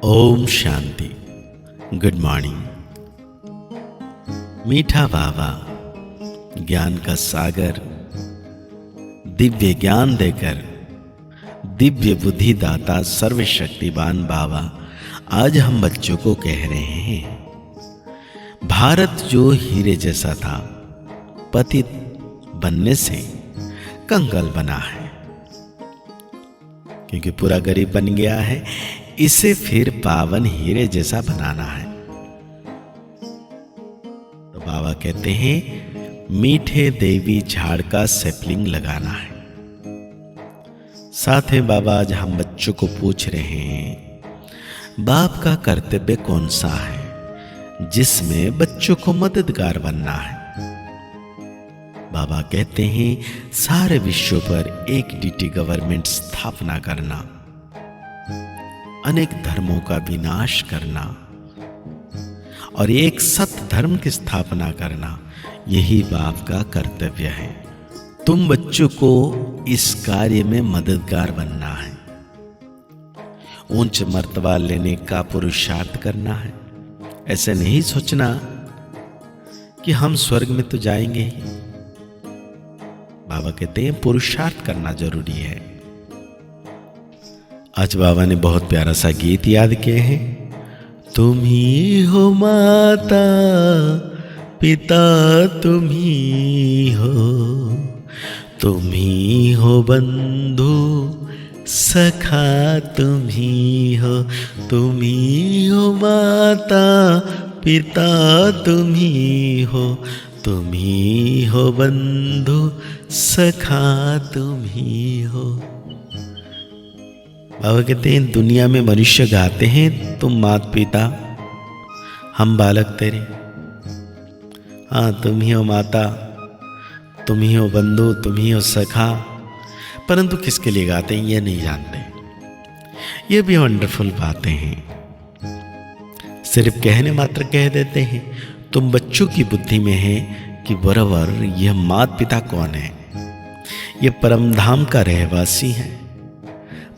Om Shanti. Good morning. मीठा बाबा, ज्ञान का सागर, दिव्य ज्ञान देकर दिव्य बुद्धि दाता सर्वशक्तिवान बाबा आज हम बच्चों को कह रहे हैं, भारत जो हीरे जैसा था पतित बनने से कंगाल बना है, क्योंकि पूरा गरीब बन गया है। इसे फिर पावन हीरे जैसा बनाना है। तो बाबा कहते हैं मीठे देवी झाड़ का सैपलिंग लगाना है। साथ में बाबा आज हम बच्चों को पूछ रहे हैं, बाप का कर्तव्य कौन सा है जिसमें बच्चों को मददगार बनना है। बाबा कहते हैं सारे विश्व पर एक डीटी गवर्नमेंट स्थापना करना, अनेक धर्मों का विनाश करना और एक सत्य धर्म की स्थापना करना, यही बाप का कर्तव्य है। तुम बच्चों को इस कार्य में मददगार बनना है, ऊंच मर्तबा लेने का पुरुषार्थ करना है। ऐसे नहीं सोचना कि हम स्वर्ग में तो जाएंगे ही। बाबा कहते हैं पुरुषार्थ करना जरूरी है। आज बाबा ने बहुत प्यारा सा गीत याद किए हैं। तुम ही हो माता पिता, तुम ही हो, तुम ही हो बंधु सखा, तुम ही हो, तुम ही हो माता पिता, तुम ही हो, तुम ही हो बंधु सखा, तुम ही हो। बाबा कहते हैं दुनिया में मनुष्य गाते हैं तुम माता पिता, हम बालक तेरे। हाँ, तुम ही हो माता, तुम ही हो बंधु, तुम ही हो सखा, परंतु किसके लिए गाते हैं ये नहीं जानते। ये भी वंडरफुल बातें हैं, सिर्फ कहने मात्र कह देते हैं। तुम बच्चों की बुद्धि में है कि बराबर यह माता पिता कौन है, ये परमधाम का रहवासी है।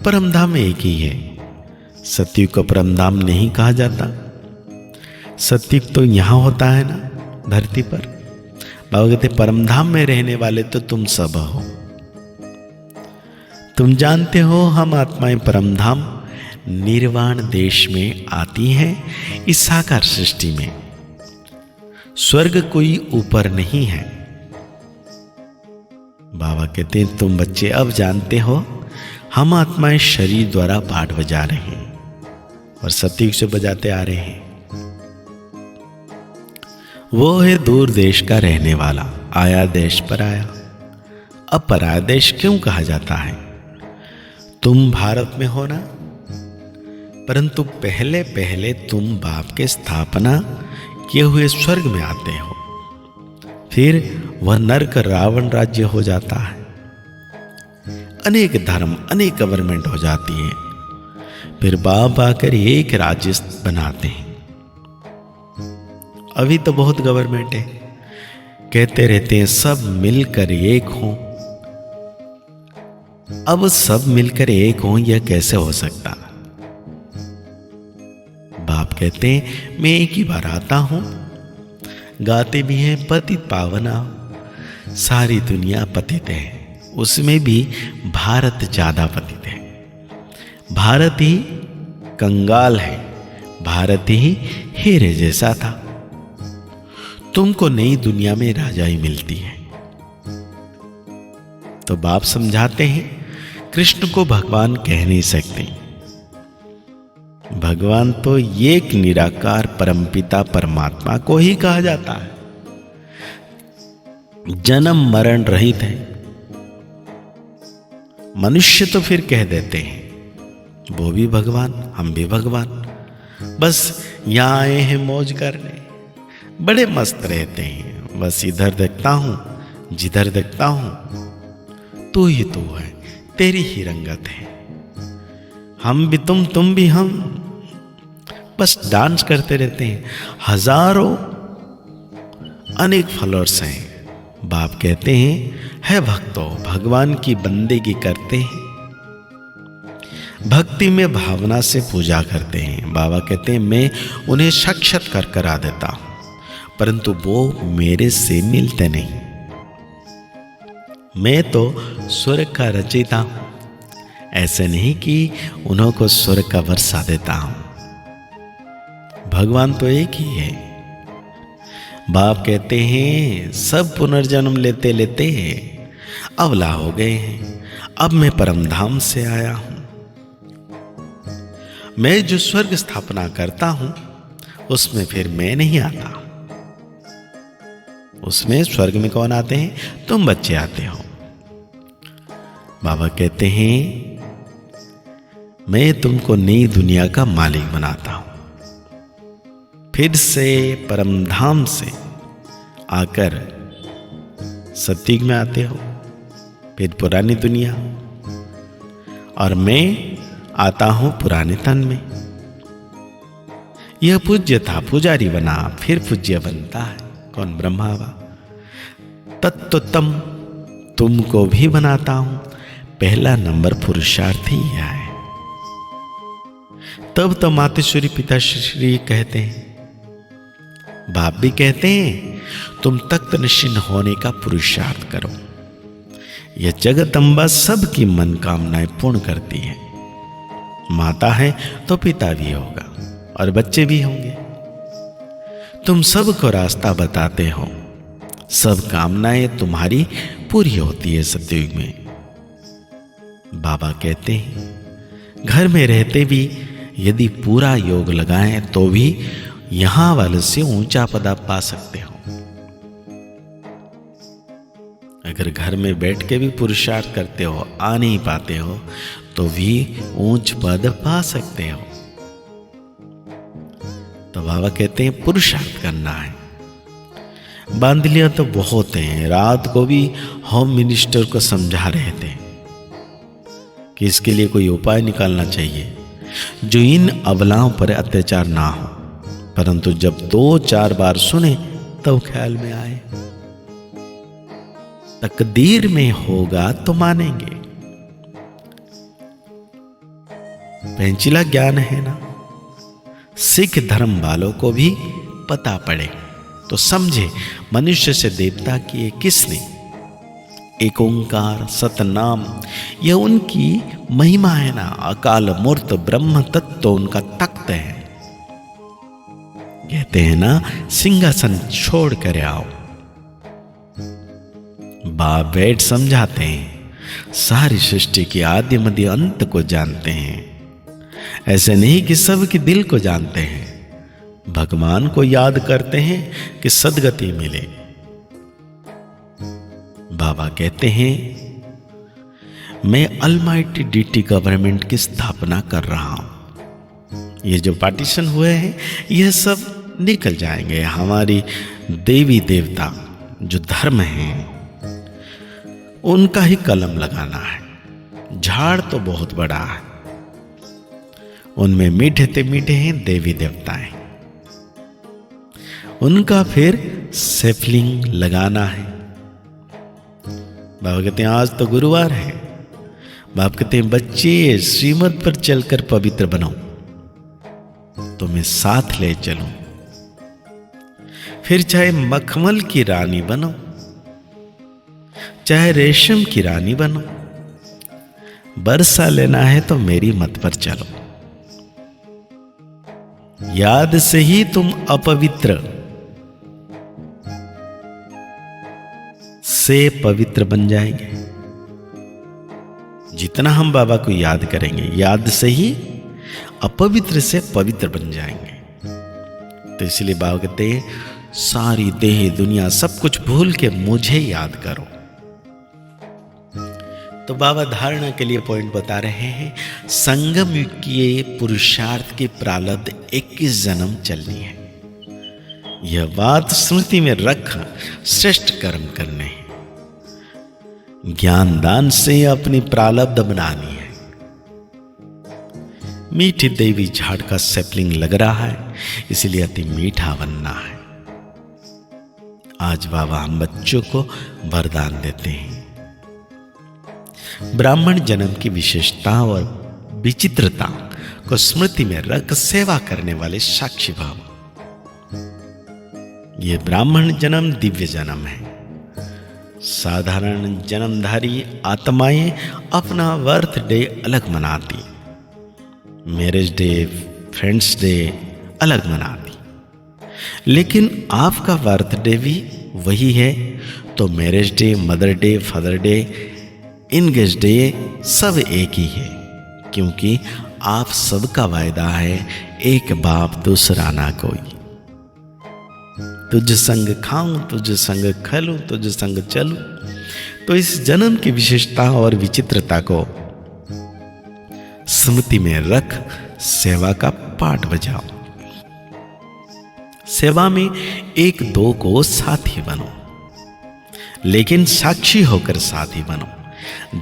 परमधाम एक ही है। सतयुग को परमधाम नहीं कहा जाता। सतयुग तो यहां होता है ना, धरती पर। बाबा कहते परमधाम में रहने वाले तो तुम सब हो। तुम जानते हो हम आत्माएं परमधाम निर्वाण देश में आती हैं, इस साकार सृष्टि में। स्वर्ग कोई ऊपर नहीं है। बाबा कहते हैं तुम बच्चे अब जानते हो हम आत्माएं शरीर द्वारा पाठ बजा रहे हैं और सतयुग से बजाते आ रहे हैं। वो है दूर देश का रहने वाला, आया देश पर आया। अब पराया देश क्यों कहा जाता है? तुम भारत में हो ना, परंतु पहले पहले तुम बाप के स्थापना किए हुए स्वर्ग में आते हो, फिर वह नरक रावण राज्य हो जाता है। अनेक धर्म, अनेक गवर्नमेंट हो जाती है, फिर बाप आकर एक राज्य बनाते हैं। अभी तो बहुत गवर्नमेंट है, कहते रहते हैं सब मिलकर एक हों। अब सब मिलकर एक हों यह कैसे हो सकता? बाप कहते हैं मैं एक ही बार आता हूं, गाते भी हैं पतित पावना, सारी दुनिया पतित है, उसमें भी भारत ज्यादा पतित है। भारत ही कंगाल है, भारत ही हीरे जैसा था। तुमको नई दुनिया में राजाई मिलती है। तो बाप समझाते हैं कृष्ण को भगवान कह नहीं सकते। भगवान तो एक निराकार परमपिता परमात्मा को ही कहा जाता है। जन्म मरण रहित है। मनुष्य तो फिर कह देते हैं वो भी भगवान, हम भी भगवान, बस यहां आए हैं मौज करने, बड़े मस्त रहते हैं। बस इधर देखता हूं, जिधर देखता हूं तू ही तू है, तेरी ही रंगत है। हम भी तुम भी हम, बस डांस करते रहते हैं। हजारों अनेक फॉलोअर्स हैं। बाप कहते हैं है भक्तों, भगवान की बंदेगी करते हैं, भक्ति में भावना से पूजा करते हैं। बाबा कहते हैं मैं उन्हें साक्षात्कार करा देता हूं, परंतु वो मेरे से मिलते नहीं। मैं तो स्वर्ग का रचयिता हूं, ऐसे नहीं कि उन्हों को स्वर्ग का वर्षा देता हूं। भगवान तो एक ही है। बाप कहते हैं सब पुनर्जन्म लेते लेते अवला हो गए हैं, अब मैं परमधाम से आया हूं। मैं जो स्वर्ग स्थापना करता हूं उसमें फिर मैं नहीं आता। उसमें स्वर्ग में कौन आते हैं? तुम बच्चे आते हो। बाबा कहते हैं मैं तुमको नई दुनिया का मालिक बनाता हूं। फिर से परमधाम से आकर सत्युग में आते हो, फिर पुरानी दुनिया, और मैं आता हूं पुराने तन में। यह पूज्य था, पुजारी बना, फिर पूज्य बनता है। कौन? ब्रह्मा बाबा। तत्वतम तुमको भी बनाता हूं, पहला नंबर पुरुषार्थ ही यह है। तब तो मातेश्वरी पिताश्री कहते हैं, बाप भी कहते हैं तुम तख्त नशीन होने का पुरुषार्थ करो। यह जगदम्बा सबकी मनकामनाएं पूर्ण करती है। माता है तो पिता भी होगा और बच्चे भी होंगे। तुम सबको रास्ता बताते हो, सब कामनाएं तुम्हारी पूरी होती है सतयुग में। बाबा कहते हैं घर में रहते भी यदि पूरा योग लगाएं तो भी यहां वाले से ऊंचा पद आप पा सकते हो। अगर घर में बैठ के भी पुरुषार्थ करते हो, आ नहीं पाते हो, तो भी ऊंच पद पा सकते हो। तो बाबा कहते हैं पुरुषार्थ करना है। बांध लिया तो बहुत हैं। रात को भी होम मिनिस्टर को समझा रहे थे कि इसके लिए कोई उपाय निकालना चाहिए जो इन अबलाओं पर अत्याचार ना हो। परंतु जब 2-4 बार सुने तब ख्याल में आए तकदीर में होगा तो मानेंगे। पेंचिला ज्ञान है ना। सिख धर्म वालों को भी पता पड़े तो समझे मनुष्य से देवता किए किसने। एक ओंकार सतनाम यह उनकी महिमा है ना। अकाल मूर्त ब्रह्म तत्व उनका तख्त है। कहते हैं ना सिंहासन छोड़ कर आओ। बाप बैठ समझाते हैं सारी सृष्टि की आदि मध्य अंत को जानते हैं। ऐसे नहीं कि सबके दिल को जानते हैं। भगवान को याद करते हैं कि सद्गति मिले। बाबा कहते हैं मैं अलमाइटी डीटी गवर्नमेंट की स्थापना कर रहा हूं। ये जो पार्टीशन हुए हैं यह सब निकल जाएंगे। हमारी देवी देवता जो धर्म है उनका ही कलम लगाना है। झाड़ तो बहुत बड़ा है, उनमें मीठे ते मीठे हैं देवी देवताएं। उनका फिर सेफलिंग लगाना है। बाबा कहते हैं आज तो गुरुवार है। बाप कहते हैं बच्चे श्रीमत पर चलकर पवित्र बनो तो मैं साथ ले चलूं। फिर चाहे मखमल की रानी बनो, चाहे रेशम की रानी बनो, बरसा लेना है तो मेरी मत पर चलो। याद से ही तुम अपवित्र से पवित्र बन जाएंगे। जितना हम बाबा को याद करेंगे, याद से ही अपवित्र से पवित्र बन जाएंगे। तो इसलिए बाबा कहते हैं सारी देह दुनिया सब कुछ भूल के मुझे याद करो। तो बाबा धारणा के लिए पॉइंट बता रहे हैं संगम युग की पुरुषार्थ की प्रारब्ध 21 जन्म चलनी है। यह बात स्मृति में रख श्रेष्ठ कर्म करने हैं। ज्ञान दान से अपनी प्रारब्ध बनानी है। मीठी देवी झाड़ का सैपलिंग लग रहा है, इसलिए अति मीठा बनना है। आज बाबा हम बच्चों को वरदान देते हैं। ब्राह्मण जन्म की विशेषता और विचित्रता को स्मृति में रख सेवा करने वाले साक्षी भाव। ये ब्राह्मण जन्म दिव्य जन्म है। साधारण जन्मधारी आत्माएं अपना बर्थडे अलग मनाती, मैरिज डे, फ्रेंड्स डे अलग मनाती, लेकिन आपका बर्थडे भी वही है तो marriage day, mother day, father day, engage day सब एक ही है, क्योंकि आप सबका वायदा है एक बाप दूसरा ना कोई। तुझ संग खाऊं, तुझ संग खलूं, तुझ संग चलूं। तो इस जन्म की विशेषता और विचित्रता को स्मृति में रख सेवा का पाठ बजाओ। सेवा में एक दो को साथी बनो, लेकिन साक्षी होकर साथी बनो,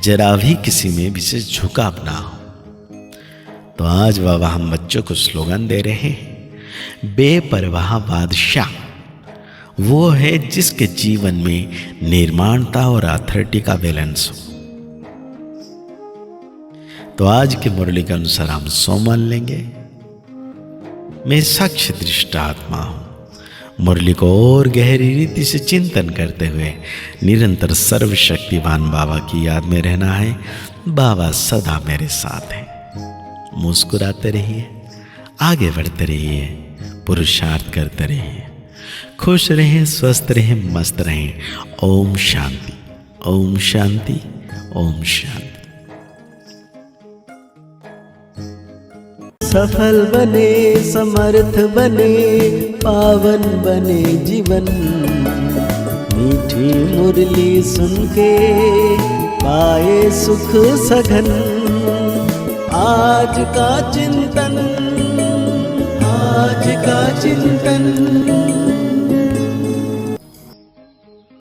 जरा भी किसी में विशेष झुकाव ना हो। तो आज बाबा हम बच्चों को स्लोगन दे रहे हैं, बेपरवाह बादशाह वो है जिसके जीवन में निर्माणता और अथॉरिटी का बैलेंस हो। तो आज की मुरली के अनुसार हम सोमन लेंगे। मैं साक्ष्य दृष्ट आत्मा हूं। मुरली को और गहरी रीति से चिंतन करते हुए निरंतर सर्वशक्तिवान बाबा की याद में रहना है। बाबा सदा मेरे साथ हैं। मुस्कुराते रहिए, आगे बढ़ते रहिए, पुरुषार्थ करते रहिए, खुश रहें, स्वस्थ रहें, मस्त रहें। ओम शांति, ओम शांति, ओम शांति। सफल बने, समर्थ बने, पावन बने जीवन। मीठी मुरली सुन के पाए सुख सघन। आज का चिंतन, आज का चिंतन